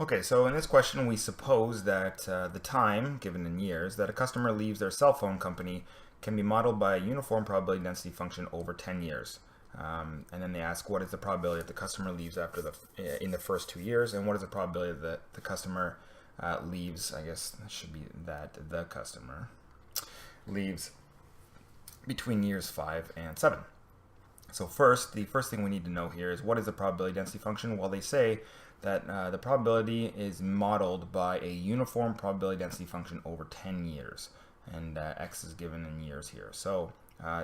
Okay, so in this question, we suppose that the time, given in years, that a customer leaves their cell phone company can be modeled by a uniform probability density function over 10 years. And then they ask, what is the probability that the customer leaves in the first 2 years, and what is the probability that the customer leaves, I guess that should be that the customer leaves between years 5 and 7. So the first thing we need to know here is, what is the probability density function? Well, they say that the probability is modeled by a uniform probability density function over 10 years, and x is given in years here. So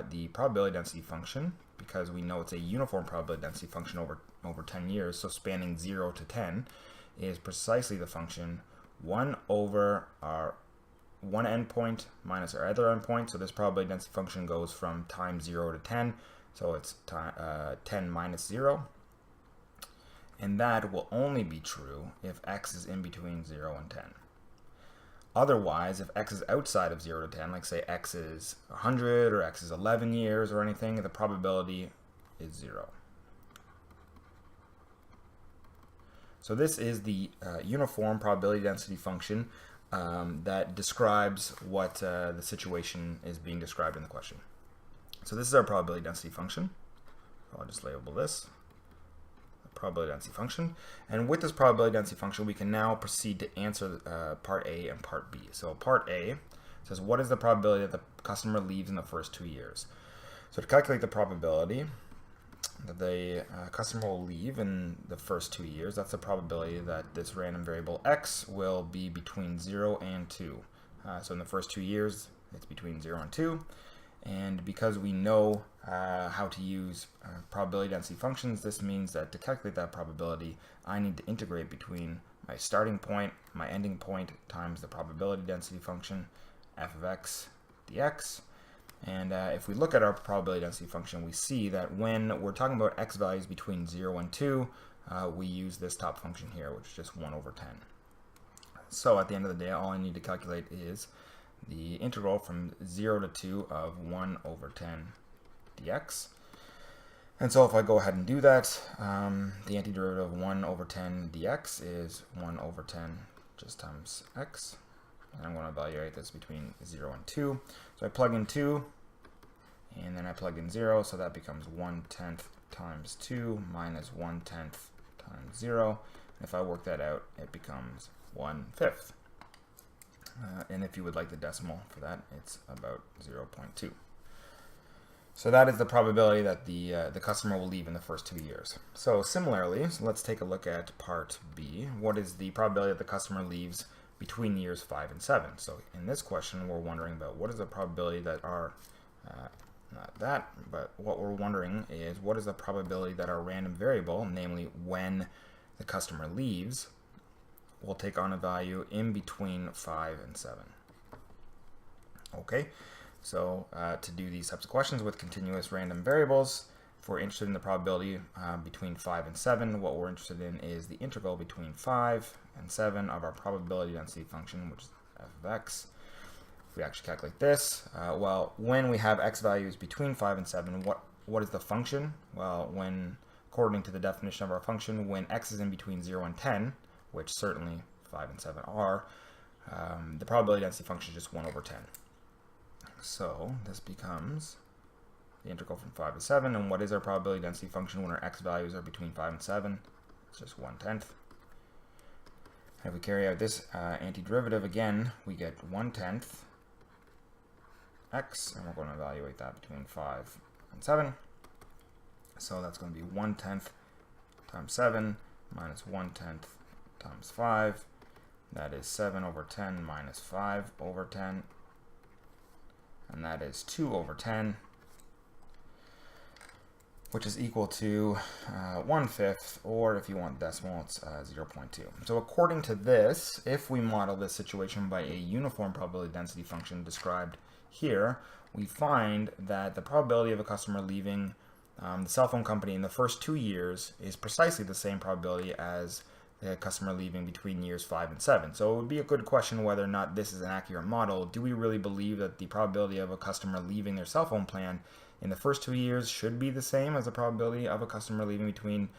the probability density function, because we know it's a uniform probability density function over 10 years, so spanning 0 to 10, is precisely the function 1 over our one endpoint minus our other endpoint. So this probability density function goes from time 0 to 10, so it's 10 minus 0. And that will only be true if x is in between 0 and 10. Otherwise, if x is outside of 0 to 10, like say x is 100 or x is 11 years or anything, the probability is 0. So this is the uniform probability density function that describes what the situation is being described in the question. So this is our probability density function. I'll just label this probability density function. And with this probability density function, we can now proceed to answer part A and part B. So part A says, what is the probability that the customer leaves in the first 2 years? So to calculate the probability that the customer will leave in the first 2 years, that's the probability that this random variable x will be between 0 and 2. So in the first 2 years, it's between 0 and 2. And because we know how to use probability density functions, this means that to calculate that probability, I need to integrate between my starting point, my ending point, times the probability density function, f of x dx. And if we look at our probability density function, we see that when we're talking about x values between 0 and 2, we use this top function here, which is just 1 over 10. So at the end of the day, all I need to calculate is the integral from 0 to 2 of 1 over 10 dx. And so if I go ahead and do that, the antiderivative of 1 over 10 dx is 1 over 10 just times x. And I'm going to evaluate this between 0 and 2. So I plug in 2, and then I plug in 0, so that becomes 1/10 times 2 minus 1/10 times 0. And if I work that out, it becomes 1/5. And if you would like the decimal for that, it's about 0.2. So that is the probability that the customer will leave in the first 2 years. So similarly, let's take a look at part B. What is the probability that the customer leaves between years 5 and 7? So in this question, we're wondering about what is the probability that our, not that, but what we're wondering is what is the probability that our random variable, namely when the customer leaves, will take on a value in between 5 and 7. Okay, so to do these types of questions with continuous random variables, if we're interested in the probability between 5 and 7, what we're interested in is the integral between 5 and 7 of our probability density function, which is f of x. If we actually calculate this, well, when we have x values between 5 and 7, what is the function? Well, according to the definition of our function, when x is in between 0 and 10, which certainly 5 and 7 are, the probability density function is just 1 over 10. So this becomes the integral from 5 to 7, and what is our probability density function when our x values are between 5 and 7? It's just 1/10. If we carry out this antiderivative again, we get 1/10 x, and we're going to evaluate that between 5 and 7. So that's going to be 1/10 times 7 minus 1/10 times 5. That is 7 over 10 minus 5 over 10. And that is 2 over 10, which is equal to 1/5, or if you want decimal, it's 0.2. So according to this, if we model this situation by a uniform probability density function described here, we find that the probability of a customer leaving the cell phone company in the first 2 years is precisely the same probability as the customer leaving between years 5 and 7. So it would be a good question whether or not this is an accurate model. Do we really believe that the probability of a customer leaving their cell phone plan in the first 2 years should be the same as the probability of a customer leaving between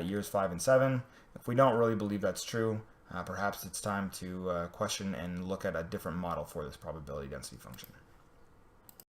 years 5 and 7? If we don't really believe that's true, perhaps it's time to question and look at a different model for this probability density function.